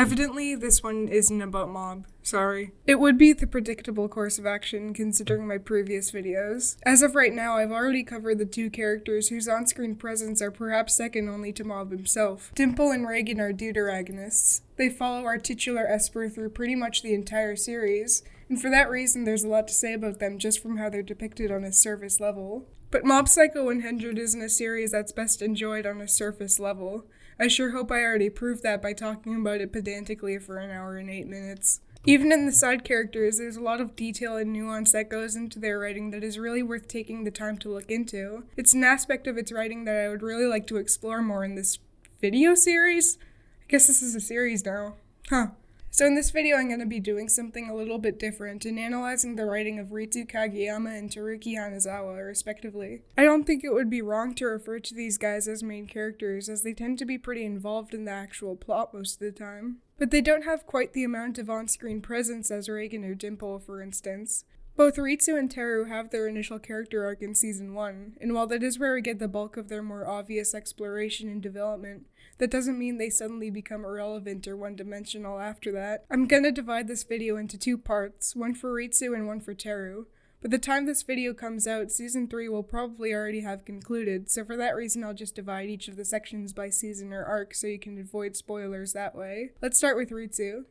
Evidently, this one isn't about Mob. Sorry. It would be the predictable course of action considering my previous videos. As of right now, I've already covered the two characters whose on-screen presence are perhaps second only to Mob himself. Dimple and Reagan are deuteragonists. They follow our titular Esper through pretty much the entire series, and for that reason there's a lot to say about them just from how they're depicted on a surface level. But Mob Psycho 100 isn't a series that's best enjoyed on a surface level. I sure hope I already proved that by talking about it pedantically for an hour and 8 minutes. Even in the side characters, there's a lot of detail and nuance that goes into their writing that is really worth taking the time to look into. It's an aspect of its writing that I would really like to explore more in this video series? I guess this is a series now. So in this video, I'm going to be doing something a little bit different and analyzing the writing of Ritsu Kageyama and Teruki Hanazawa, respectively. I don't think it would be wrong to refer to these guys as main characters, as they tend to be pretty involved in the actual plot most of the time. But they don't have quite the amount of on-screen presence as Reagan or Dimple, for instance. Both Ritsu and Teru have their initial character arc in Season 1, and while that is where we get the bulk of their more obvious exploration and development, that doesn't mean they suddenly become irrelevant or one-dimensional after that. I'm gonna divide this video into two parts, one for Ritsu and one for Teru. By the time this video comes out, Season 3 will probably already have concluded, so for that reason I'll just divide each of the sections by season or arc so you can avoid spoilers that way. Let's start with Ritsu.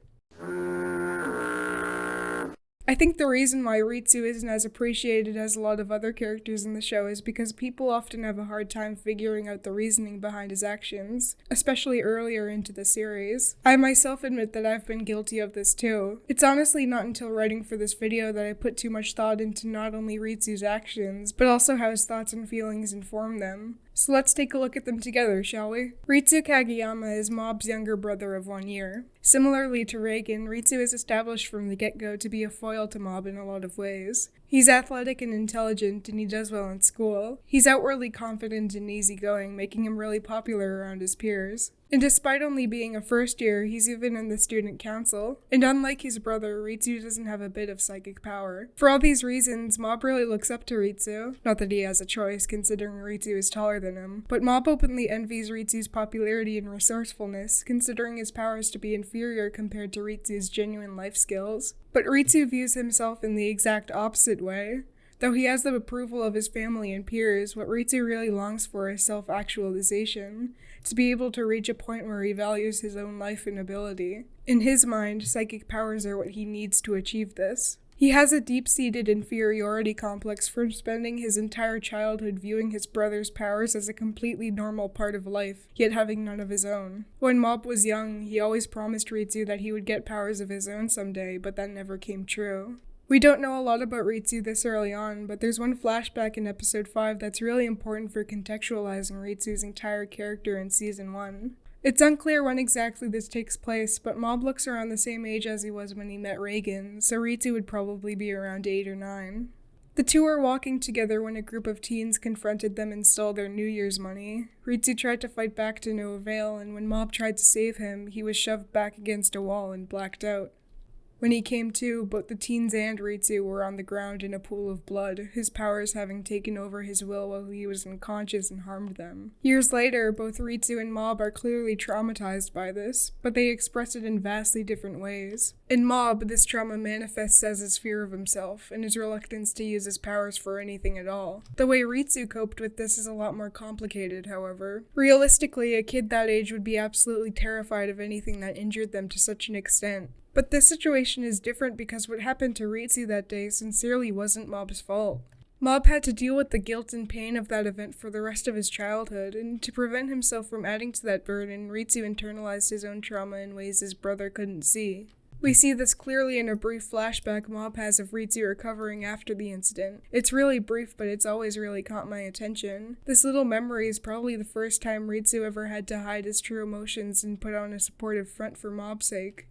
I think the reason why Ritsu isn't as appreciated as a lot of other characters in the show is because people often have a hard time figuring out the reasoning behind his actions, especially earlier into the series. I myself admit that I've been guilty of this too. It's honestly not until writing for this video that I put too much thought into not only Ritsu's actions, but also how his thoughts and feelings inform them. So let's take a look at them together, shall we? Ritsu Kageyama is Mob's younger brother of 1 year. Similarly to Reagan, Ritsu is established from the get-go to be a foil to Mob in a lot of ways. He's athletic and intelligent, and he does well in school. He's outwardly confident and easygoing, making him really popular around his peers. And despite only being a first year, he's even in the student council. And unlike his brother, Ritsu doesn't have a bit of psychic power. For all these reasons, Mob really looks up to Ritsu. Not that he has a choice, considering Ritsu is taller than him. But Mob openly envies Ritsu's popularity and resourcefulness, considering his powers to be inferior compared to Ritsu's genuine life skills. But Ritsu views himself in the exact opposite way. Though he has the approval of his family and peers, what Ritsu really longs for is self-actualization, to be able to reach a point where he values his own life and ability. In his mind, psychic powers are what he needs to achieve this. He has a deep-seated inferiority complex from spending his entire childhood viewing his brother's powers as a completely normal part of life, yet having none of his own. When Mob was young, he always promised Ritsu that he would get powers of his own someday, but that never came true. We don't know a lot about Ritsu this early on, but there's one flashback in episode 5 that's really important for contextualizing Ritsu's entire character in Season 1. It's unclear when exactly this takes place, but Mob looks around the same age as he was when he met Reagan, so Ritsu would probably be around 8 or 9. The two are walking together when a group of teens confronted them and stole their New Year's money. Ritsu tried to fight back to no avail, and when Mob tried to save him, he was shoved back against a wall and blacked out. When he came to, both the teens and Ritsu were on the ground in a pool of blood, his powers having taken over his will while he was unconscious and harmed them. Years later, both Ritsu and Mob are clearly traumatized by this, but they express it in vastly different ways. In Mob, this trauma manifests as his fear of himself, and his reluctance to use his powers for anything at all. The way Ritsu coped with this is a lot more complicated, however. Realistically, a kid that age would be absolutely terrified of anything that injured them to such an extent. But this situation is different because what happened to Ritsu that day sincerely wasn't Mob's fault. Mob had to deal with the guilt and pain of that event for the rest of his childhood, and to prevent himself from adding to that burden, Ritsu internalized his own trauma in ways his brother couldn't see. We see this clearly in a brief flashback Mob has of Ritsu recovering after the incident. It's really brief, but it's always really caught my attention. This little memory is probably the first time Ritsu ever had to hide his true emotions and put on a supportive front for Mob's sake.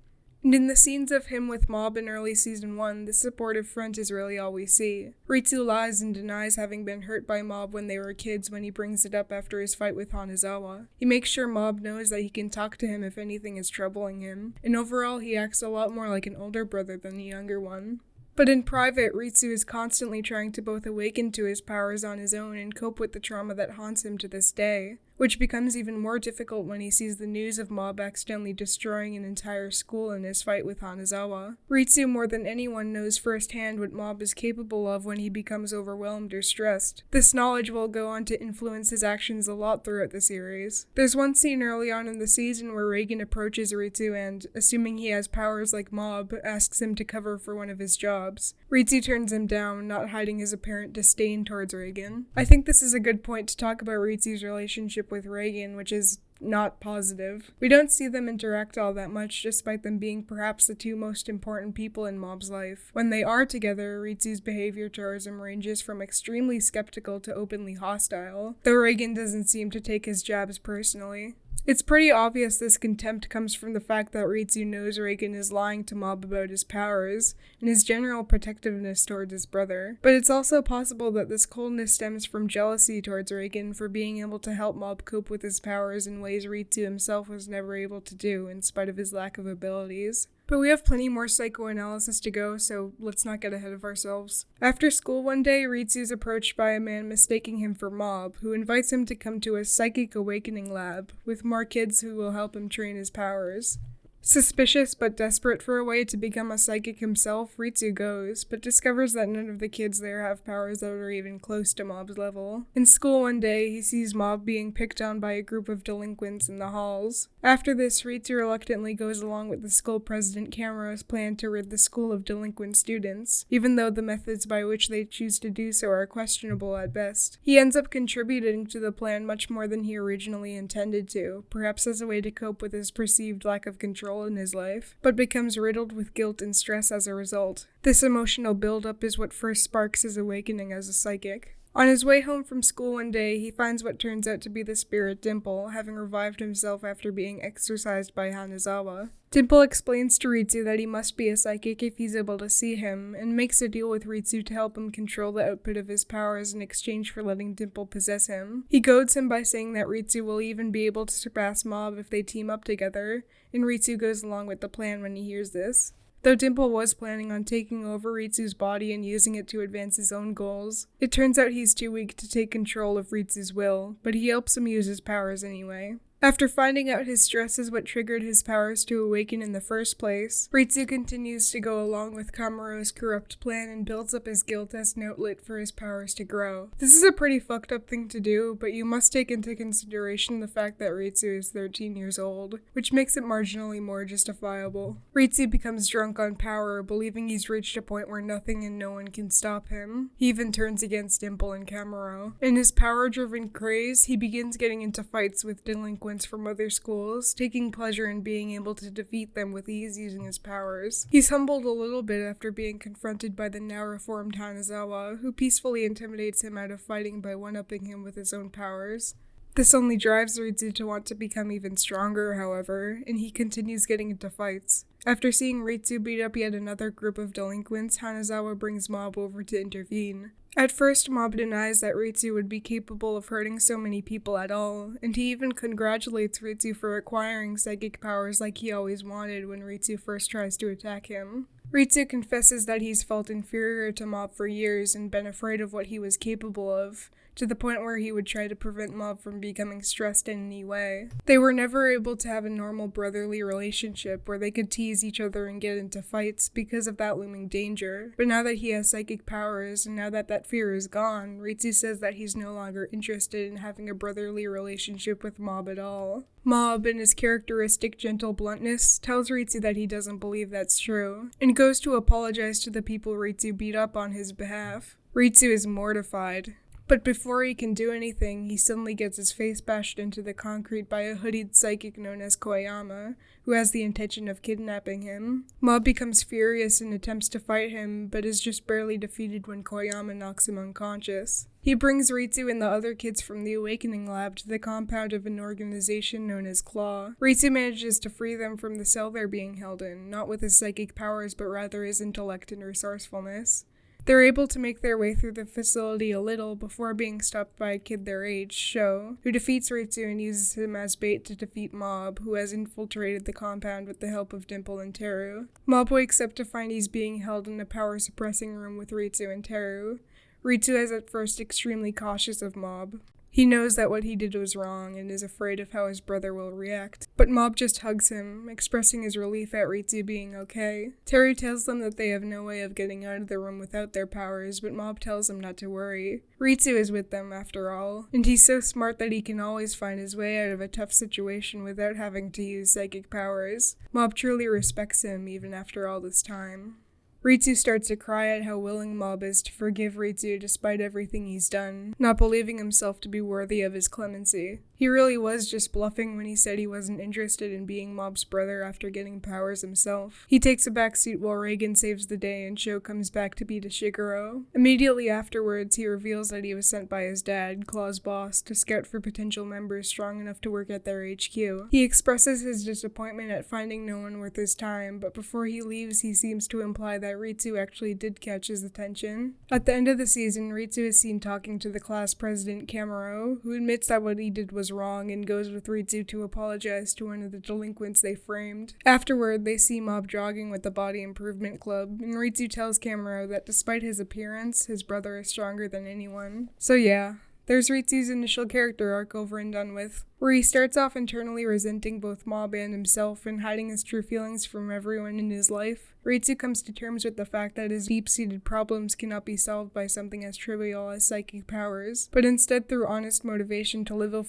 And in the scenes of him with Mob in early Season 1, this supportive front is really all we see. Ritsu lies and denies having been hurt by Mob when they were kids when he brings it up after his fight with Hanazawa. He makes sure Mob knows that he can talk to him if anything is troubling him, and overall he acts a lot more like an older brother than a younger one. But in private, Ritsu is constantly trying to both awaken to his powers on his own and cope with the trauma that haunts him to this day. which becomes even more difficult when he sees the news of Mob accidentally destroying an entire school in his fight with Hanazawa. Ritsu more than anyone knows firsthand what Mob is capable of when he becomes overwhelmed or stressed. This knowledge will go on to influence his actions a lot throughout the series. There's one scene early on in the season where Reagan approaches Ritsu and, assuming he has powers like Mob, asks him to cover for one of his jobs. Ritsu turns him down, not hiding his apparent disdain towards Reagan. I think this is a good point to talk about Ritsu's relationship with Reagan, which is not positive. We don't see them interact all that much, despite them being perhaps the two most important people in Mob's life. When they are together, Ritsu's behavior towards him ranges from extremely skeptical to openly hostile, though Reagan doesn't seem to take his jabs personally. It's pretty obvious this contempt comes from the fact that Ritsu knows Reagan is lying to Mob about his powers, and his general protectiveness towards his brother. But it's also possible that this coldness stems from jealousy towards Reagan for being able to help Mob cope with his powers in ways Ritsu himself was never able to do, in spite of his lack of abilities. But we have plenty more psychoanalysis to go, so let's not get ahead of ourselves. After school one day, Ritsu is approached by a man mistaking him for Mob, who invites him to come to a psychic awakening lab, with more kids who will help him train his powers. Suspicious but desperate for a way to become a psychic himself, Ritsu goes, but discovers that none of the kids there have powers that are even close to Mob's level. In school one day, he sees Mob being picked on by a group of delinquents in the halls. After this, Ritsu reluctantly goes along with the school president Kamuro's plan to rid the school of delinquent students, even though the methods by which they choose to do so are questionable at best. He ends up contributing to the plan much more than he originally intended to, perhaps as a way to cope with his perceived lack of control in his life, but becomes riddled with guilt and stress as a result. This emotional buildup is what first sparks his awakening as a psychic. On his way home from school one day, he finds what turns out to be the spirit Dimple, having revived himself after being exorcised by Hanazawa. Dimple explains to Ritsu that he must be a psychic if he's able to see him, and makes a deal with Ritsu to help him control the output of his powers in exchange for letting Dimple possess him. He goads him by saying that Ritsu will even be able to surpass Mob if they team up together, and Ritsu goes along with the plan when he hears this. Though Dimple was planning on taking over Ritsu's body and using it to advance his own goals, it turns out he's too weak to take control of Ritsu's will, but he helps him use his powers anyway. After finding out his stress is what triggered his powers to awaken in the first place, Ritsu continues to go along with Kamuro's corrupt plan and builds up his guilt as an outlet for his powers to grow. This is a pretty fucked up thing to do, but you must take into consideration the fact that Ritsu is 13 years old, which makes it marginally more justifiable. Ritsu becomes drunk on power, believing he's reached a point where nothing and no one can stop him. He even turns against Dimple and Kamuro. In his power-driven craze, he begins getting into fights with delinquents from other schools, taking pleasure in being able to defeat them with ease using his powers. He's humbled a little bit after being confronted by the now reformed Hanazawa, who peacefully intimidates him out of fighting by one-upping him with his own powers. This only drives Ritsu to want to become even stronger, however, and he continues getting into fights. After seeing Ritsu beat up yet another group of delinquents, Hanazawa brings Mob over to intervene. At first, Mob denies that Ritsu would be capable of hurting so many people at all, and he even congratulates Ritsu for acquiring psychic powers like he always wanted when Ritsu first tries to attack him. Ritsu confesses that he's felt inferior to Mob for years and been afraid of what he was capable of, to the point where he would try to prevent Mob from becoming stressed in any way. They were never able to have a normal brotherly relationship where they could tease each other and get into fights because of that looming danger. But now that he has psychic powers, and now that that fear is gone, Ritsu says that he's no longer interested in having a brotherly relationship with Mob at all. Mob, in his characteristic gentle bluntness, tells Ritsu that he doesn't believe that's true, and goes to apologize to the people Ritsu beat up on his behalf. Ritsu is mortified. But before he can do anything, he suddenly gets his face bashed into the concrete by a hooded psychic known as Koyama, who has the intention of kidnapping him. Mob becomes furious and attempts to fight him, but is just barely defeated when Koyama knocks him unconscious. He brings Ritsu and the other kids from the Awakening Lab to the compound of an organization known as Claw. Ritsu manages to free them from the cell they're being held in, not with his psychic powers but rather his intellect and resourcefulness. They're able to make their way through the facility a little before being stopped by a kid their age, Sho, who defeats Ritsu and uses him as bait to defeat Mob, who has infiltrated the compound with the help of Dimple and Teru. Mob wakes up to find he's being held in a power-suppressing room with Ritsu and Teru. Ritsu is at first extremely cautious of Mob. He knows that what he did was wrong and is afraid of how his brother will react. But Mob just hugs him, expressing his relief at Ritsu being okay. Teru tells them that they have no way of getting out of the room without their powers, but Mob tells them not to worry. Ritsu is with them after all, and he's so smart that he can always find his way out of a tough situation without having to use psychic powers. Mob truly respects him even after all this time. Ritsu starts to cry at how willing Mob is to forgive Ritsu despite everything he's done, not believing himself to be worthy of his clemency. He really was just bluffing when he said he wasn't interested in being Mob's brother after getting powers himself. He takes a backseat while Reigen saves the day and Sho comes back to beat Ishiguro. Immediately afterwards, he reveals that he was sent by his dad, Claw's boss, to scout for potential members strong enough to work at their HQ. He expresses his disappointment at finding no one worth his time, but before he leaves, he seems to imply that Ritsu actually did catch his attention. At the end of the season, Ritsu is seen talking to the class president, Kamaro, who admits that what he did was wrong and goes with Ritsu to apologize to one of the delinquents they framed. Afterward, they see Mob jogging with the Body Improvement Club, and Ritsu tells Kamaro that despite his appearance, his brother is stronger than anyone. So yeah, there's Ritsu's initial character arc over and done with, where he starts off internally resenting both Mob and himself and hiding his true feelings from everyone in his life. Ritsu comes to terms with the fact that his deep-seated problems cannot be solved by something as trivial as psychic powers, but instead through honest motivation to live a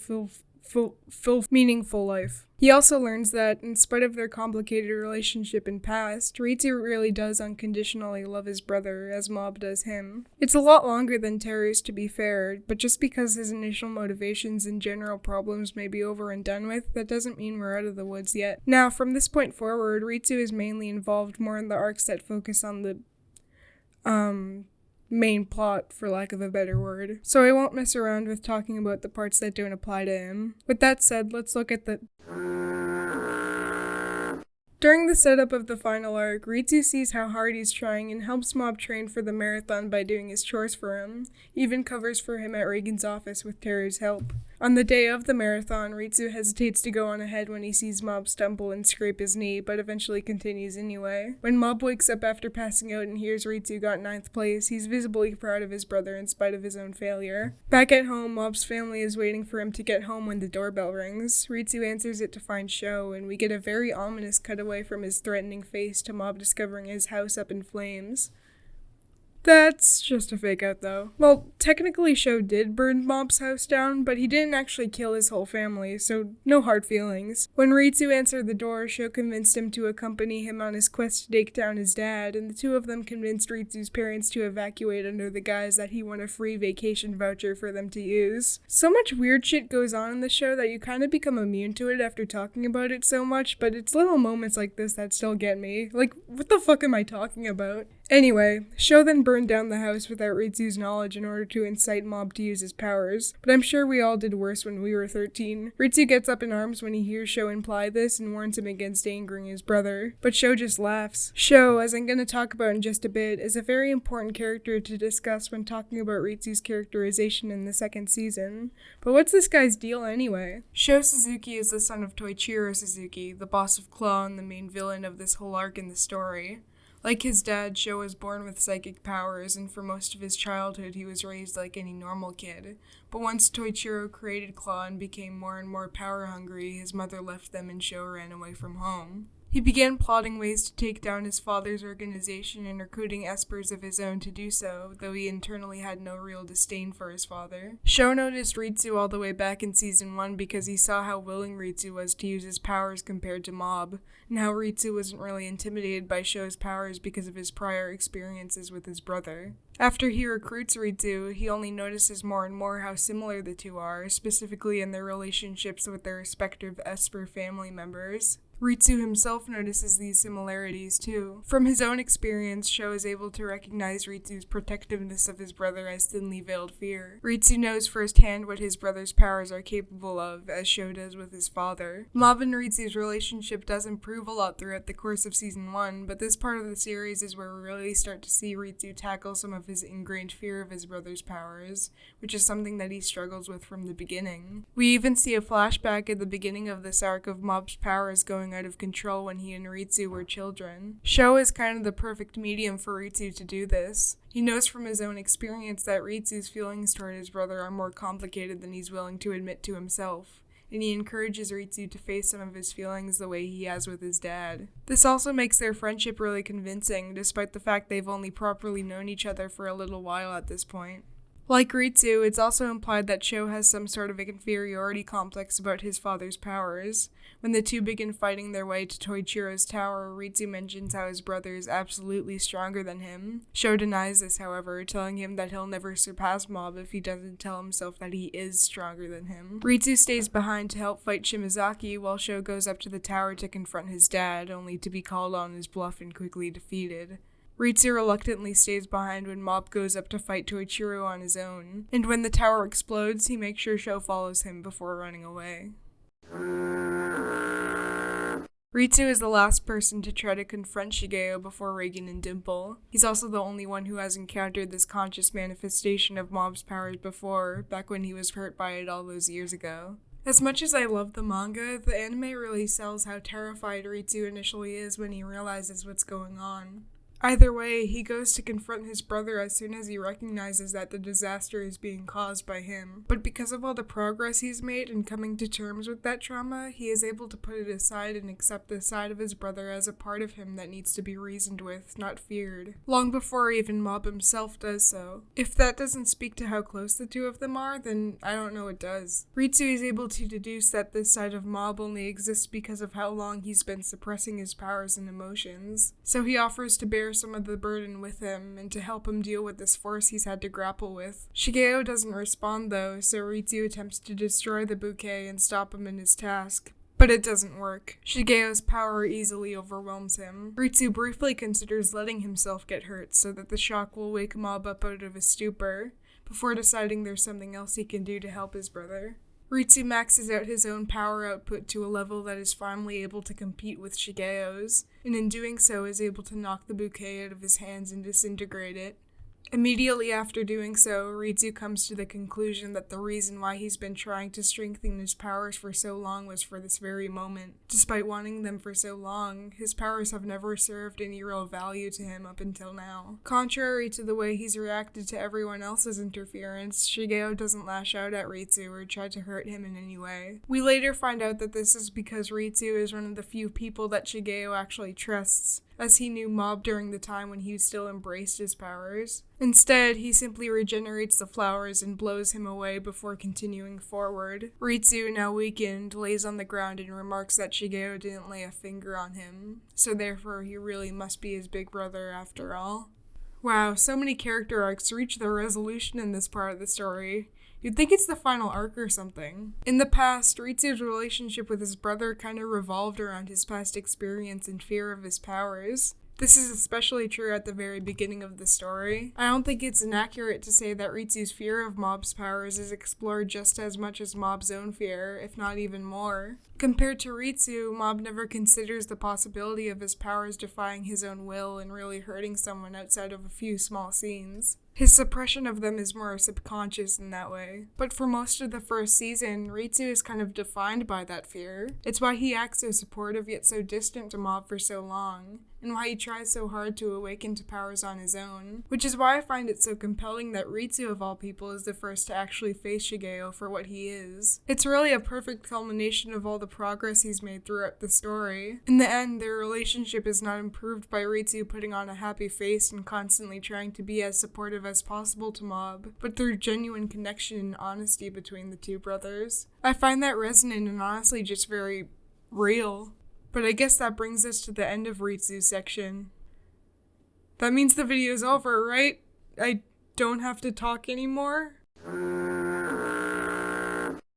meaningful life. He also learns that, in spite of their complicated relationship and past, Ritsu really does unconditionally love his brother, as Mob does him. It's a lot longer than Teru's, to be fair, but just because his initial motivations and general problems may be over and done with, that doesn't mean we're out of the woods yet. Now, from this point forward, Ritsu is mainly involved more in the arcs that focus on the, main plot, for lack of a better word. So I won't mess around with talking about the parts that don't apply to him. With that said, let's look at the... During the setup of the final arc, Ritsu sees how hard he's trying and helps Mob train for the marathon by doing his chores for him, even covers for him at Reigen's office with Teru's help. On the day of the marathon, Ritsu hesitates to go on ahead when he sees Mob stumble and scrape his knee, but eventually continues anyway. When Mob wakes up after passing out and hears Ritsu got 9th place, he's visibly proud of his brother in spite of his own failure. Back at home, Mob's family is waiting for him to get home when the doorbell rings. Ritsu answers it to find Sho, and we get a very ominous cutaway from his threatening face to Mob discovering his house up in flames. That's just a fake out though. Well, technically Sho did burn Mob's house down, but he didn't actually kill his whole family, so no hard feelings. When Ritsu answered the door, Sho convinced him to accompany him on his quest to take down his dad, and the two of them convinced Ritsu's parents to evacuate under the guise that he won a free vacation voucher for them to use. So much weird shit goes on in the show that you kind of become immune to it after talking about it so much, but it's little moments like this that still get me. Like, what the fuck am I talking about? Anyway, Sho then burned down the house without Ritsu's knowledge in order to incite Mob to use his powers, but I'm sure we all did worse when we were 13. Ritsu gets up in arms when he hears Sho imply this and warns him against angering his brother, but Sho just laughs. Sho, as I'm going to talk about in just a bit, is a very important character to discuss when talking about Ritsu's characterization in the second season. But what's this guy's deal anyway? Sho Suzuki is the son of Toichiro Suzuki, the boss of Claw and the main villain of this whole arc in the story. Like his dad, Sho was born with psychic powers, and for most of his childhood he was raised like any normal kid. But once Toichiro created Claw and became more and more power-hungry, his mother left them and Sho ran away from home. He began plotting ways to take down his father's organization and recruiting espers of his own to do so, though he internally had no real disdain for his father. Sho noticed Ritsu all the way back in Season 1 because he saw how willing Ritsu was to use his powers compared to Mob, and how Ritsu wasn't really intimidated by Sho's powers because of his prior experiences with his brother. After he recruits Ritsu, he only notices more and more how similar the two are, specifically in their relationships with their respective esper family members. Ritsu himself notices these similarities too. From his own experience, Sho is able to recognize Ritsu's protectiveness of his brother as thinly veiled fear. Ritsu knows firsthand what his brother's powers are capable of, as Sho does with his father. Mob and Ritsu's relationship does improve a lot throughout the course of Season 1, but this part of the series is where we really start to see Ritsu tackle some of his ingrained fear of his brother's powers, which is something that he struggles with from the beginning. We even see a flashback at the beginning of this arc of Mob's powers going spiraling out of control when he and Ritsu were children. Sho is kind of the perfect medium for Ritsu to do this. He knows from his own experience that Ritsu's feelings toward his brother are more complicated than he's willing to admit to himself, and he encourages Ritsu to face some of his feelings the way he has with his dad. This also makes their friendship really convincing, despite the fact they've only properly known each other for a little while at this point. Like Ritsu, it's also implied that Sho has some sort of inferiority complex about his father's powers. When the two begin fighting their way to Toichiro's tower, Ritsu mentions how his brother is absolutely stronger than him. Sho denies this, however, telling him that he'll never surpass Mob if he doesn't tell himself that he is stronger than him. Ritsu stays behind to help fight Shimazaki, while Sho goes up to the tower to confront his dad, only to be called on his bluff and quickly defeated. Ritsu reluctantly stays behind when Mob goes up to fight Toichiro on his own, and when the tower explodes, he makes sure Sho follows him before running away. Ritsu is the last person to try to confront Shigeo before Reagan and Dimple. He's also the only one who has encountered this conscious manifestation of Mob's powers before, back when he was hurt by it all those years ago. As much as I love the manga, the anime really sells how terrified Ritsu initially is when he realizes what's going on. Either way, he goes to confront his brother as soon as he recognizes that the disaster is being caused by him. But because of all the progress he's made in coming to terms with that trauma, he is able to put it aside and accept the side of his brother as a part of him that needs to be reasoned with, not feared. Long before even Mob himself does so. If that doesn't speak to how close the two of them are, then I don't know what does. Ritsu is able to deduce that this side of Mob only exists because of how long he's been suppressing his powers and emotions. So he offers to bear some of the burden with him and to help him deal with this force he's had to grapple with. Shigeo doesn't respond though, so Ritsu attempts to destroy the bouquet and stop him in his task. But it doesn't work. Shigeo's power easily overwhelms him. Ritsu briefly considers letting himself get hurt so that the shock will wake Mob up out of his stupor, before deciding there's something else he can do to help his brother. Ritsu maxes out his own power output to a level that is finally able to compete with Shigeo's, and in doing so is able to knock the bouquet out of his hands and disintegrate it. Immediately after doing so, Ritsu comes to the conclusion that the reason why he's been trying to strengthen his powers for so long was for this very moment. Despite wanting them for so long, his powers have never served any real value to him up until now. Contrary to the way he's reacted to everyone else's interference, Shigeo doesn't lash out at Ritsu or try to hurt him in any way. We later find out that this is because Ritsu is one of the few people that Shigeo actually trusts, as he knew Mob during the time when he still embraced his powers. Instead, he simply regenerates the flowers and blows him away before continuing forward. Ritsu, now weakened, lays on the ground and remarks that Shigeo didn't lay a finger on him, so therefore he really must be his big brother after all. Wow, so many character arcs reach their resolution in this part of the story. You'd think it's the final arc or something. In the past, Ritsu's relationship with his brother kind of revolved around his past experience and fear of his powers. This is especially true at the very beginning of the story. I don't think it's inaccurate to say that Ritsu's fear of Mob's powers is explored just as much as Mob's own fear, if not even more. Compared to Ritsu, Mob never considers the possibility of his powers defying his own will and really hurting someone outside of a few small scenes. His suppression of them is more subconscious in that way. But for most of the first season, Ritsu is kind of defined by that fear. It's why he acts so supportive yet so distant to Mob for so long, and why he tries so hard to awaken to powers on his own. Which is why I find it so compelling that Ritsu of all people is the first to actually face Shigeo for what he is. It's really a perfect culmination of all the progress he's made throughout the story. In the end, their relationship is not improved by Ritsu putting on a happy face and constantly trying to be as supportive as possible to Mob, but through genuine connection and honesty between the two brothers. I find that resonant and honestly just very real. But I guess that brings us to the end of Ritsu's section. That means the video's over, right? I don't have to talk anymore?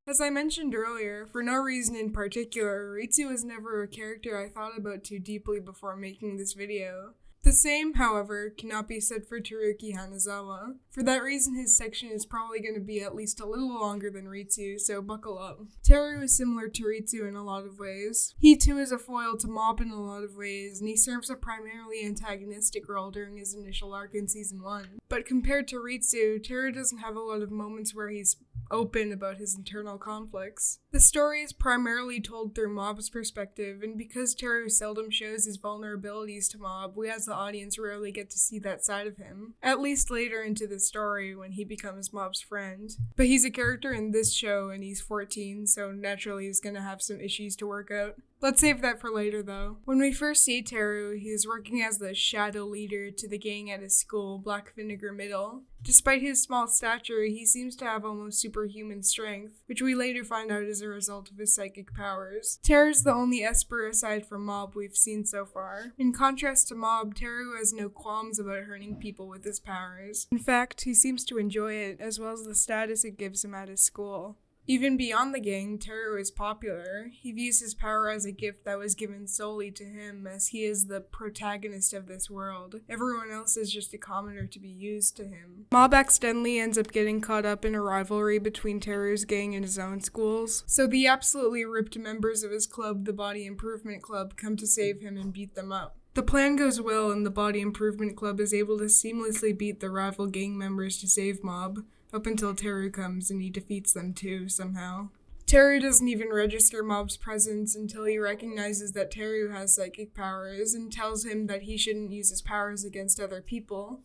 As I mentioned earlier, for no reason in particular, Ritsu was never a character I thought about too deeply before making this video. The same, however, cannot be said for Teruki Hanazawa. For that reason, his section is probably going to be at least a little longer than Ritsu, so buckle up. Teru is similar to Ritsu in a lot of ways. He too is a foil to Mob in a lot of ways, and he serves a primarily antagonistic role during his initial arc in Season 1. But compared to Ritsu, Teru doesn't have a lot of moments where he's open about his internal conflicts. The story is primarily told through Mob's perspective, and because Teru seldom shows his vulnerabilities to Mob, we as the audience rarely get to see that side of him, at least later into the story when he becomes Mob's friend. But he's a character in this show and he's 14, so naturally he's gonna have some issues to work out. Let's save that for later though. When we first see Teru, he is working as the shadow leader to the gang at his school, Black Vinegar Middle. Despite his small stature, he seems to have almost superhuman strength, which we later find out is a result of his psychic powers. Teru's the only Esper aside from Mob we've seen so far. In contrast to Mob, Teru has no qualms about hurting people with his powers. In fact, he seems to enjoy it, as well as the status it gives him at his school. Even beyond the gang, Teru is popular. He views his power as a gift that was given solely to him, as he is the protagonist of this world. Everyone else is just a commoner to be used to him. Mob accidentally ends up getting caught up in a rivalry between Teru's gang and his own schools, so the absolutely ripped members of his club, the Body Improvement Club, come to save him and beat them up. The plan goes well, and the Body Improvement Club is able to seamlessly beat the rival gang members to save Mob, up until Teru comes and he defeats them too, somehow. Teru doesn't even register Mob's presence until he recognizes that Teru has psychic powers and tells him that he shouldn't use his powers against other people.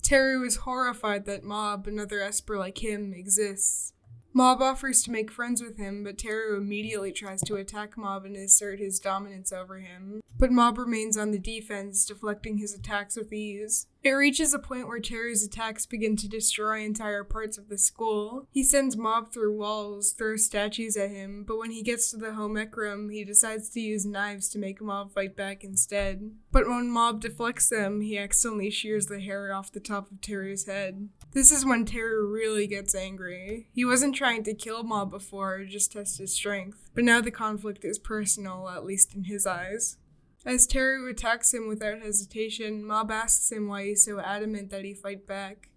Teru is horrified that Mob, another Esper like him, exists. Mob offers to make friends with him, but Teru immediately tries to attack Mob and assert his dominance over him. But Mob remains on the defense, deflecting his attacks with ease. It reaches a point where Teru's attacks begin to destroy entire parts of the school. He sends Mob through walls, throws statues at him, but when he gets to the home ec room, he decides to use knives to make Mob fight back instead. But when Mob deflects them, he accidentally shears the hair off the top of Teru's head. This is when Teru really gets angry. He wasn't trying to kill Mob before, just test his strength. But now the conflict is personal, at least in his eyes. As Teru attacks him without hesitation, Mob asks him why he's so adamant that he fight back.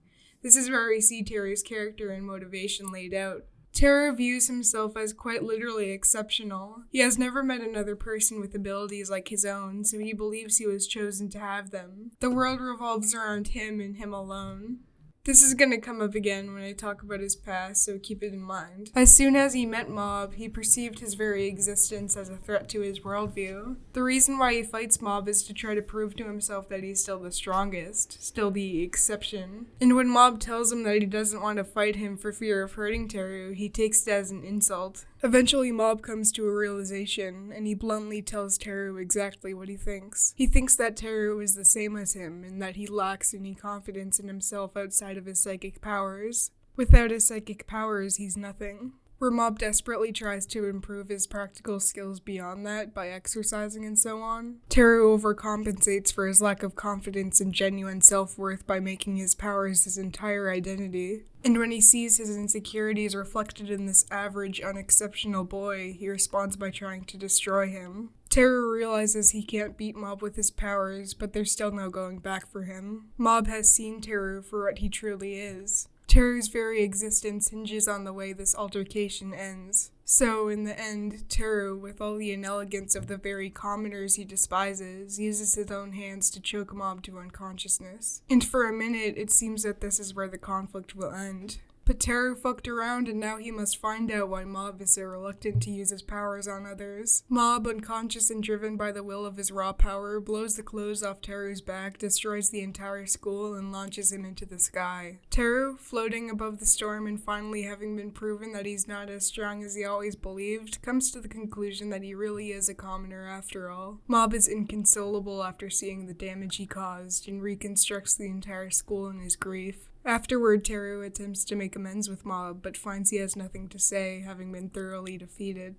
This is where we see Teru's character and motivation laid out. Teru views himself as quite literally exceptional. He has never met another person with abilities like his own, so he believes he was chosen to have them. The world revolves around him and him alone. This is gonna come up again when I talk about his past, so keep it in mind. As soon as he met Mob, he perceived his very existence as a threat to his worldview. The reason why he fights Mob is to try to prove to himself that he's still the strongest, still the exception. And when Mob tells him that he doesn't want to fight him for fear of hurting Teru, he takes it as an insult. Eventually, Mob comes to a realization, and he bluntly tells Teru exactly what he thinks. He thinks that Teru is the same as him, and that he lacks any confidence in himself outside of his psychic powers. Without his psychic powers, he's nothing. Where Mob desperately tries to improve his practical skills beyond that by exercising and so on, Teru overcompensates for his lack of confidence and genuine self-worth by making his powers his entire identity. And when he sees his insecurities reflected in this average, unexceptional boy, he responds by trying to destroy him. Teru realizes he can't beat Mob with his powers, but there's still no going back for him. Mob has seen Teru for what he truly is. Teru's very existence hinges on the way this altercation ends. So, in the end, Teru, with all the inelegance of the very commoners he despises, uses his own hands to choke Mob to unconsciousness. And for a minute, it seems that this is where the conflict will end. But Teru fucked around, and now he must find out why Mob is so reluctant to use his powers on others. Mob, unconscious and driven by the will of his raw power, blows the clothes off Teru's back, destroys the entire school, and launches him into the sky. Teru, floating above the storm and finally having been proven that he's not as strong as he always believed, comes to the conclusion that he really is a commoner after all. Mob is inconsolable after seeing the damage he caused, and reconstructs the entire school in his grief. Afterward, Teru attempts to make amends with Mob, but finds he has nothing to say, having been thoroughly defeated.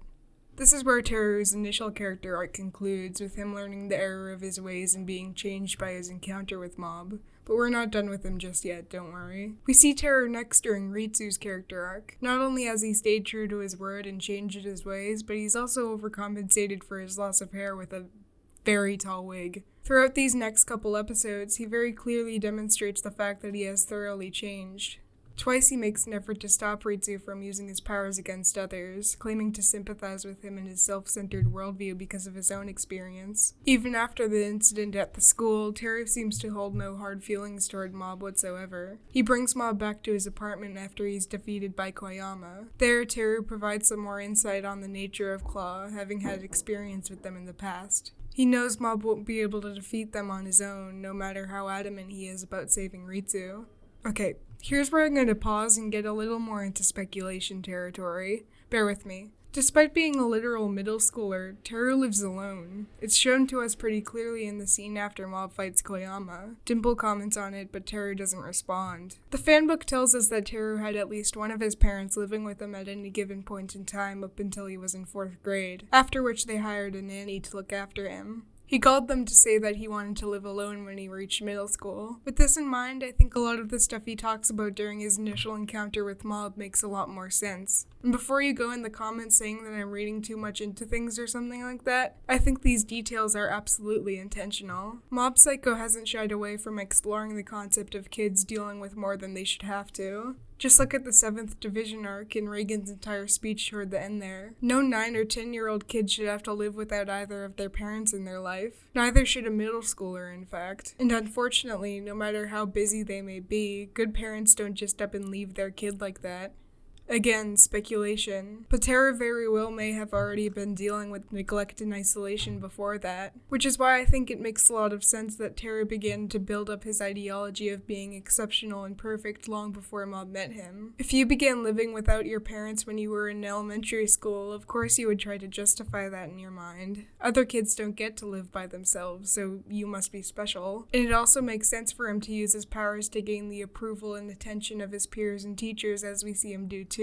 This is where Teru's initial character arc concludes, with him learning the error of his ways and being changed by his encounter with Mob. But we're not done with him just yet, don't worry. We see Teru next during Ritsu's character arc. Not only has he stayed true to his word and changed his ways, but he's also overcompensated for his loss of hair with a very tall wig. Throughout these next couple episodes, he very clearly demonstrates the fact that he has thoroughly changed. Twice he makes an effort to stop Ritsu from using his powers against others, claiming to sympathize with him and his self-centered worldview because of his own experience. Even after the incident at the school, Teru seems to hold no hard feelings toward Mob whatsoever. He brings Mob back to his apartment after he's defeated by Koyama. There, Teru provides some more insight on the nature of Claw, having had experience with them in the past. He knows Mob won't be able to defeat them on his own, no matter how adamant he is about saving Ritsu. Okay, here's where I'm going to pause and get a little more into speculation territory. Bear with me. Despite being a literal middle schooler, Teru lives alone. It's shown to us pretty clearly in the scene after Mob fights Koyama. Dimple comments on it, but Teru doesn't respond. The fanbook tells us that Teru had at least one of his parents living with him at any given point in time up until he was in 4th grade, after which they hired a nanny to look after him. He called them to say that he wanted to live alone when he reached middle school. With this in mind, I think a lot of the stuff he talks about during his initial encounter with Mob makes a lot more sense. And before you go in the comments saying that I'm reading too much into things or something like that, I think these details are absolutely intentional. Mob Psycho hasn't shied away from exploring the concept of kids dealing with more than they should have to. Just look at the 7th Division arc and Reigen's entire speech toward the end there. No 9 or 10-year-old kid should have to live without either of their parents in their life. Neither should a middle schooler, in fact. And unfortunately, no matter how busy they may be, good parents don't just up and leave their kid like that. Again, speculation, but Teru very well may have already been dealing with neglect and isolation before that, which is why I think it makes a lot of sense that Teru began to build up his ideology of being exceptional and perfect long before Mob met him. If you began living without your parents when you were in elementary school, of course you would try to justify that in your mind. Other kids don't get to live by themselves, so you must be special. And it also makes sense for him to use his powers to gain the approval and attention of his peers and teachers, as we see him do too.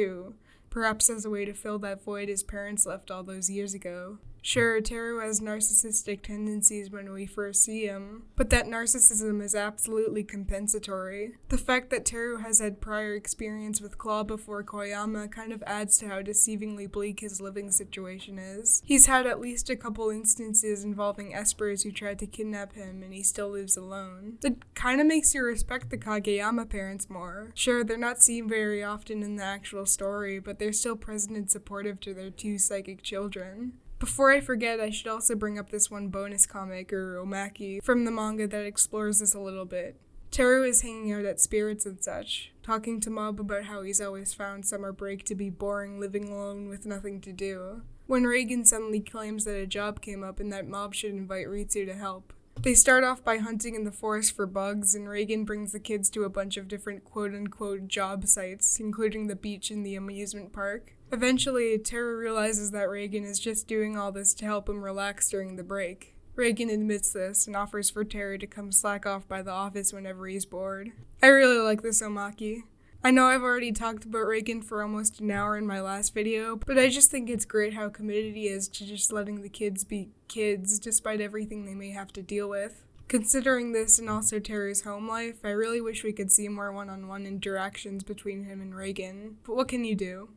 Perhaps as a way to fill that void his parents left all those years ago. Sure, Teru has narcissistic tendencies when we first see him, but that narcissism is absolutely compensatory. The fact that Teru has had prior experience with Claw before Koyama kind of adds to how deceivingly bleak his living situation is. He's had at least a couple instances involving espers who tried to kidnap him, and he still lives alone. It kind of makes you respect the Kageyama parents more. Sure, they're not seen very often in the actual story, but they're still present and supportive to their 2 psychic children. Before I forget, I should also bring up this one bonus comic, or omaki, from the manga that explores this a little bit. Teru is hanging out at Spirits and such, talking to Mob about how he's always found summer break to be boring living alone with nothing to do, when Reigen suddenly claims that a job came up and that Mob should invite Ritsu to help. They start off by hunting in the forest for bugs, and Reigen brings the kids to a bunch of different quote-unquote job sites, including the beach and the amusement park. Eventually, Teru realizes that Reigen is just doing all this to help him relax during the break. Reigen admits this and offers for Teru to come slack off by the office whenever he's bored. I really like this omaki. I know I've already talked about Reigen for almost an hour in my last video, but I just think it's great how committed he is to just letting the kids be kids despite everything they may have to deal with. Considering this and also Teru's home life, I really wish we could see more one-on-one interactions between him and Reigen, but what can you do?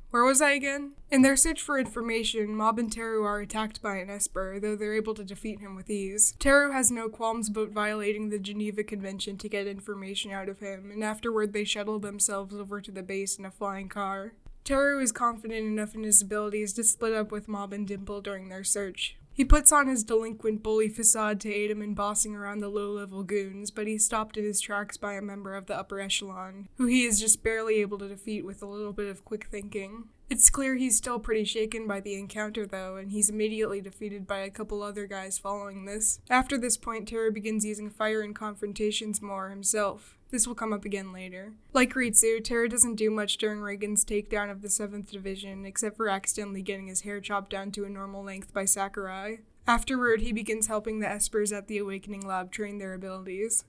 Where was I again? In their search for information, Mob and Teru are attacked by an esper, though they're able to defeat him with ease. Teru has no qualms about violating the Geneva Convention to get information out of him, and afterward they shuttle themselves over to the base in a flying car. Teru is confident enough in his abilities to split up with Mob and Dimple during their search. He puts on his delinquent bully facade to aid him in bossing around the low-level goons, but he's stopped in his tracks by a member of the upper echelon, who he is just barely able to defeat with a little bit of quick thinking. It's clear he's still pretty shaken by the encounter though, and he's immediately defeated by a couple other guys following this. After this point, Teru begins using fire and confrontations more himself. This will come up again later. Like Ritsu, Teru doesn't do much during Reigen's takedown of the 7th Division, except for accidentally getting his hair chopped down to a normal length by Sakurai. Afterward, he begins helping the espers at the Awakening Lab train their abilities.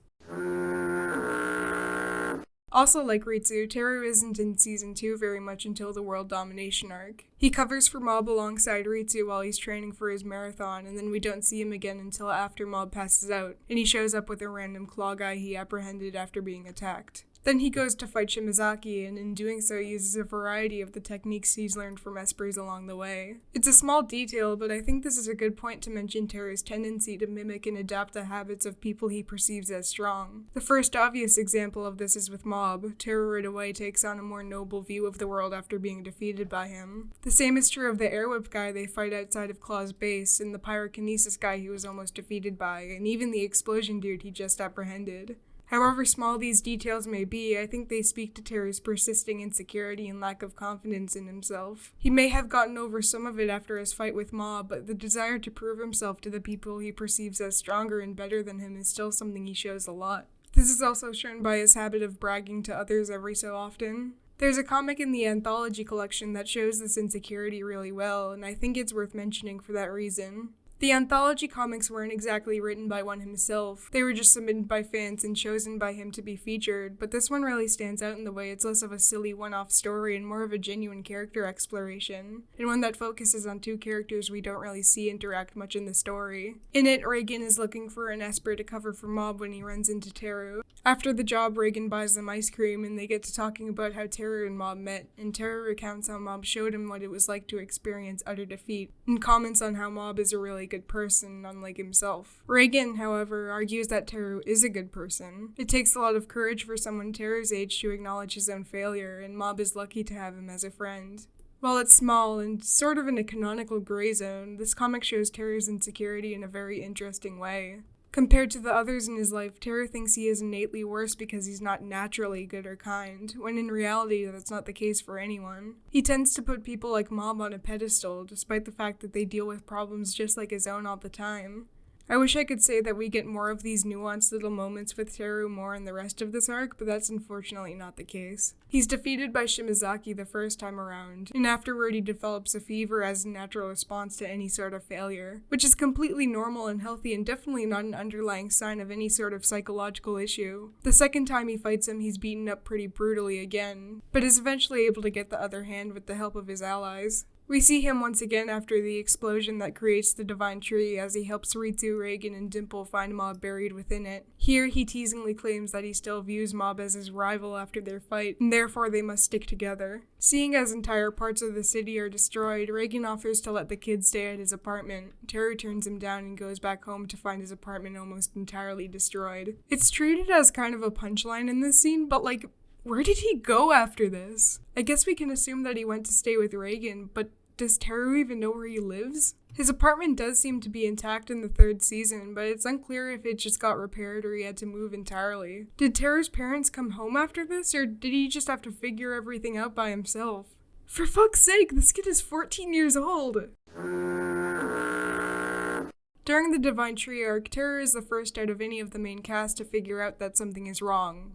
Also like Ritsu, Teru isn't in Season 2 very much until the World Domination arc. He covers for Mob alongside Ritsu while he's training for his marathon, and then we don't see him again until after Mob passes out, and he shows up with a random claw guy he apprehended after being attacked. Then he goes to fight Shimazaki, and in doing so uses a variety of the techniques he's learned from Esper's along the way. It's a small detail, but I think this is a good point to mention Teru's tendency to mimic and adapt the habits of people he perceives as strong. The first obvious example of this is with Mob. Teru right away takes on a more noble view of the world after being defeated by him. The same is true of the Airwhip guy they fight outside of Claw's base, and the Pyrokinesis guy he was almost defeated by, and even the explosion dude he just apprehended. However small these details may be, I think they speak to Teru's persisting insecurity and lack of confidence in himself. He may have gotten over some of it after his fight with Mob, but the desire to prove himself to the people he perceives as stronger and better than him is still something he shows a lot. This is also shown by his habit of bragging to others every so often. There's a comic in the Anthology collection that shows this insecurity really well, and I think it's worth mentioning for that reason. The Anthology comics weren't exactly written by one himself. They were just submitted by fans and chosen by him to be featured, but this one really stands out in the way it's less of a silly one-off story and more of a genuine character exploration, and one that focuses on two characters we don't really see interact much in the story. In it, Reagan is looking for an Esper to cover for Mob when he runs into Teru. After the job, Reagan buys them ice cream, and they get to talking about how Teru and Mob met, and Teru recounts how Mob showed him what it was like to experience utter defeat, and comments on how Mob is a really good person, unlike himself. Reagan, however, argues that Teru is a good person. It takes a lot of courage for someone Teru's age to acknowledge his own failure, and Mob is lucky to have him as a friend. While it's small and sort of in a canonical gray zone, this comic shows Teru's insecurity in a very interesting way. Compared to the others in his life, Teru thinks he is innately worse because he's not naturally good or kind, when in reality that's not the case for anyone. He tends to put people like Mob on a pedestal, despite the fact that they deal with problems just like his own all the time. I wish I could say that we get more of these nuanced little moments with Teru more in the rest of this arc, but that's unfortunately not the case. He's defeated by Shimazaki the first time around, and afterward he develops a fever as a natural response to any sort of failure, which is completely normal and healthy and definitely not an underlying sign of any sort of psychological issue. The second time he fights him, he's beaten up pretty brutally again, but is eventually able to get the other hand with the help of his allies. We see him once again after the explosion that creates the Divine Tree as he helps Ritsu, Reagan, and Dimple find Mob buried within it. Here, he teasingly claims that he still views Mob as his rival after their fight, and therefore they must stick together. Seeing as entire parts of the city are destroyed, Reagan offers to let the kids stay at his apartment. Teru turns him down and goes back home to find his apartment almost entirely destroyed. It's treated as kind of a punchline in this scene, but where did he go after this? I guess we can assume that he went to stay with Reagan, but does Teru even know where he lives? His apartment does seem to be intact in the third season, but it's unclear if it just got repaired or he had to move entirely. Did Teru's parents come home after this, or did he just have to figure everything out by himself? For fuck's sake, this kid is 14 years old! During the Divine Tree arc, Teru is the first out of any of the main cast to figure out that something is wrong.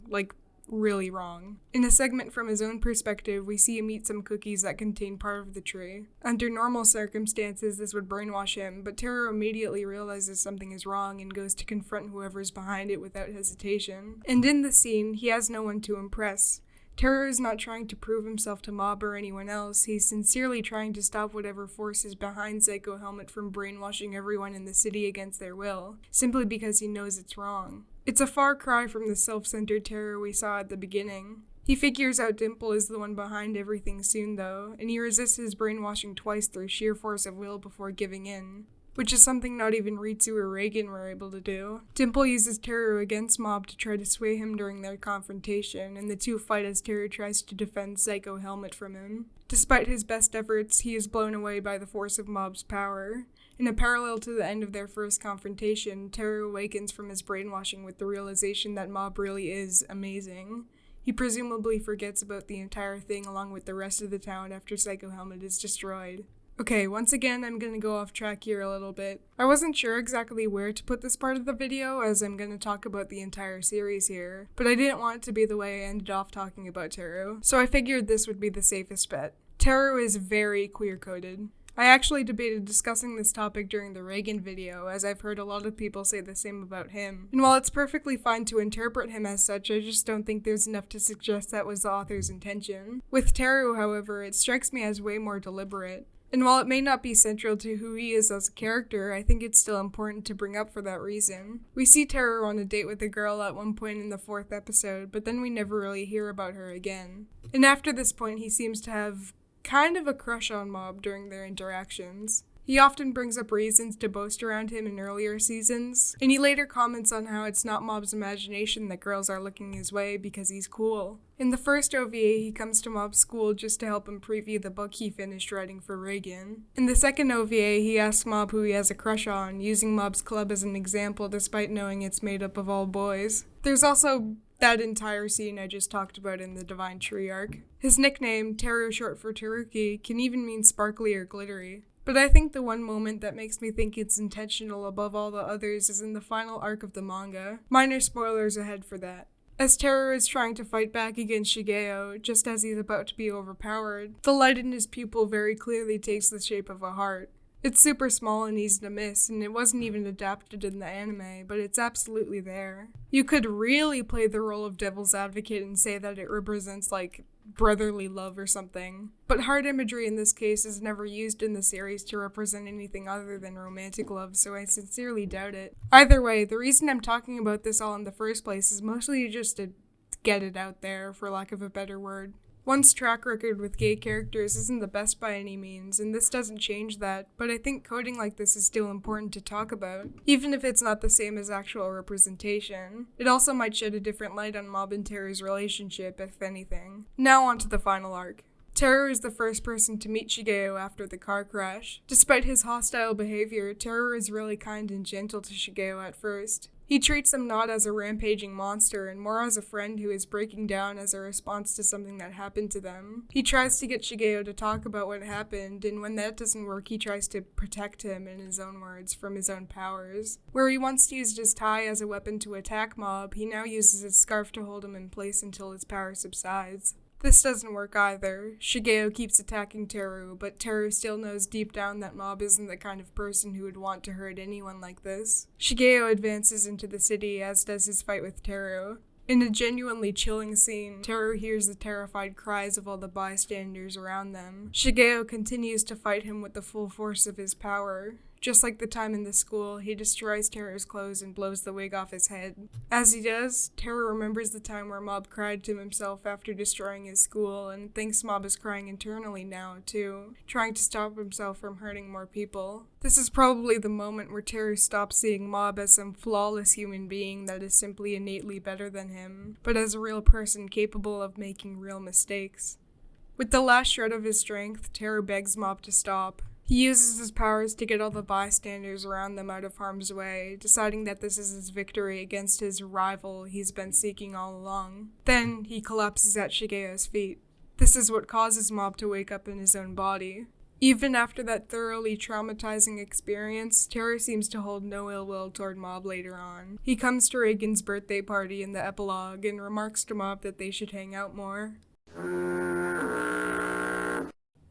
Really wrong. In a segment from his own perspective, we see him eat some cookies that contain part of the tree. Under normal circumstances, this would brainwash him, but Teru immediately realizes something is wrong and goes to confront whoever's behind it without hesitation. And in the scene, he has no one to impress. Teru is not trying to prove himself to Mob or anyone else. He's sincerely trying to stop whatever force is behind Psycho Helmet from brainwashing everyone in the city against their will, simply because he knows it's wrong. It's a far cry from the self-centered Teru we saw at the beginning. He figures out Dimple is the one behind everything soon, though, and he resists his brainwashing twice through sheer force of will before giving in, which is something not even Ritsu or Reagan were able to do. Dimple uses Teru against Mob to try to sway him during their confrontation, and the two fight as Teru tries to defend Psycho Helmet from him. Despite his best efforts, he is blown away by the force of Mob's power. In a parallel to the end of their first confrontation, Teru awakens from his brainwashing with the realization that Mob really is amazing. He presumably forgets about the entire thing along with the rest of the town after Psycho Helmet is destroyed. Okay, once again, I'm gonna go off track here a little bit. I wasn't sure exactly where to put this part of the video, as I'm gonna talk about the entire series here, but I didn't want it to be the way I ended off talking about Teru, so I figured this would be the safest bet. Teru is very queer-coded. I actually debated discussing this topic during the Reagan video, as I've heard a lot of people say the same about him. And while it's perfectly fine to interpret him as such, I just don't think there's enough to suggest that was the author's intention. With Teru, however, it strikes me as way more deliberate. And while it may not be central to who he is as a character, I think it's still important to bring up for that reason. We see Teru on a date with a girl at one point in the 4th episode, but then we never really hear about her again. And after this point, he seems to have kind of a crush on Mob during their interactions. He often brings up reasons to boast around him in earlier seasons, and he later comments on how it's not Mob's imagination that girls are looking his way because he's cool. In the first OVA, he comes to Mob's school just to help him preview the book he finished writing for Reagan. In the second OVA, he asks Mob who he has a crush on, using Mob's club as an example despite knowing it's made up of all boys. There's also that entire scene I just talked about in the Divine Tree arc. His nickname, Teru short for Teruki, can even mean sparkly or glittery. But I think the one moment that makes me think it's intentional above all the others is in the final arc of the manga. Minor spoilers ahead for that. As Teru is trying to fight back against Shigeo, just as he's about to be overpowered, the light in his pupil very clearly takes the shape of a heart. It's super small and easy to miss, and it wasn't even adapted in the anime, but it's absolutely there. You could really play the role of devil's advocate and say that it represents, brotherly love or something. But heart imagery in this case is never used in the series to represent anything other than romantic love, so I sincerely doubt it. Either way, the reason I'm talking about this all in the first place is mostly just to get it out there, for lack of a better word. One's track record with gay characters isn't the best by any means, and this doesn't change that, but I think coding like this is still important to talk about, even if it's not the same as actual representation. It also might shed a different light on Mob and Teru's relationship, if anything. Now on to the final arc. Teru is the first person to meet Shigeo after the car crash. Despite his hostile behavior, Teru is really kind and gentle to Shigeo at first. He treats him not as a rampaging monster and more as a friend who is breaking down as a response to something that happened to them. He tries to get Shigeo to talk about what happened, and when that doesn't work, he tries to protect him, in his own words, from his own powers. Where he once used his tie as a weapon to attack Mob, he now uses his scarf to hold him in place until his power subsides. This doesn't work either. Shigeo keeps attacking Teru, but Teru still knows deep down that Mob isn't the kind of person who would want to hurt anyone like this. Shigeo advances into the city, as does his fight with Teru. In a genuinely chilling scene, Teru hears the terrified cries of all the bystanders around them. Shigeo continues to fight him with the full force of his power. Just like the time in the school, he destroys Teru's clothes and blows the wig off his head. As he does, Teru remembers the time where Mob cried to himself after destroying his school, and thinks Mob is crying internally now, too, trying to stop himself from hurting more people. This is probably the moment where Teru stops seeing Mob as some flawless human being that is simply innately better than him, but as a real person capable of making real mistakes. With the last shred of his strength, Teru begs Mob to stop. He uses his powers to get all the bystanders around them out of harm's way, deciding that this is his victory against his rival he's been seeking all along. Then, he collapses at Shigeo's feet. This is what causes Mob to wake up in his own body. Even after that thoroughly traumatizing experience, Teru seems to hold no ill will toward Mob later on. He comes to Reagan's birthday party in the epilogue and remarks to Mob that they should hang out more.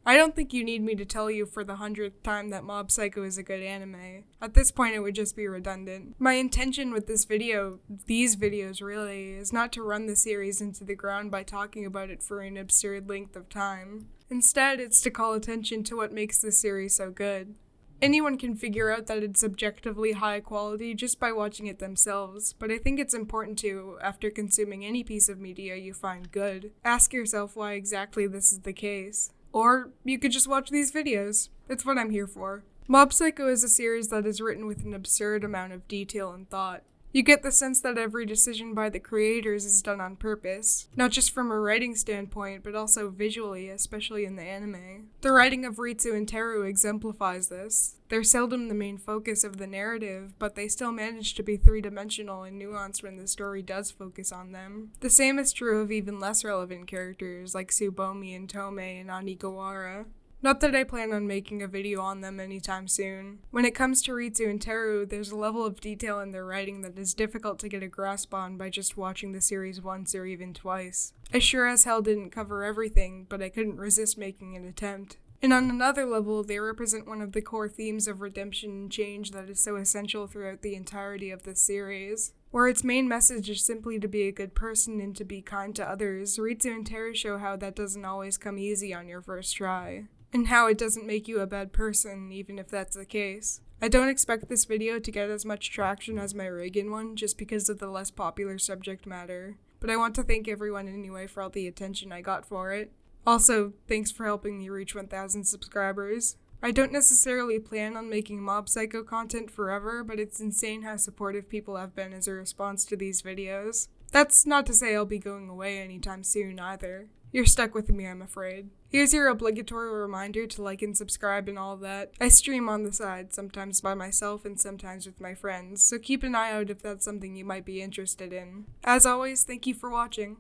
I don't think you need me to tell you for the 100th time that Mob Psycho is a good anime. At this point, it would just be redundant. My intention with these videos really, is not to run the series into the ground by talking about it for an absurd length of time. Instead, it's to call attention to what makes the series so good. Anyone can figure out that it's objectively high quality just by watching it themselves, but I think it's important to, after consuming any piece of media you find good, ask yourself why exactly this is the case. Or you could just watch these videos. It's what I'm here for. Mob Psycho is a series that is written with an absurd amount of detail and thought. You get the sense that every decision by the creators is done on purpose, not just from a writing standpoint, but also visually, especially in the anime. The writing of Ritsu and Teru exemplifies this. They're seldom the main focus of the narrative, but they still manage to be three-dimensional and nuanced when the story does focus on them. The same is true of even less relevant characters like Tsubomi and Tomei and Anigawara. Not that I plan on making a video on them anytime soon. When it comes to Ritsu and Teru, there's a level of detail in their writing that is difficult to get a grasp on by just watching the series once or even twice. I sure as hell didn't cover everything, but I couldn't resist making an attempt. And on another level, they represent one of the core themes of redemption and change that is so essential throughout the entirety of this series. Where its main message is simply to be a good person and to be kind to others, Ritsu and Teru show how that doesn't always come easy on your first try. and how it doesn't make you a bad person, even if that's the case. I don't expect this video to get as much traction as my Reagan one, just because of the less popular subject matter, but I want to thank everyone anyway for all the attention I got for it. Also, thanks for helping me reach 1,000 subscribers. I don't necessarily plan on making Mob Psycho content forever, but it's insane how supportive people have been as a response to these videos. That's not to say I'll be going away anytime soon either. You're stuck with me, I'm afraid. Here's your obligatory reminder to like and subscribe and all that. I stream on the side, sometimes by myself and sometimes with my friends, so keep an eye out if that's something you might be interested in. As always, thank you for watching.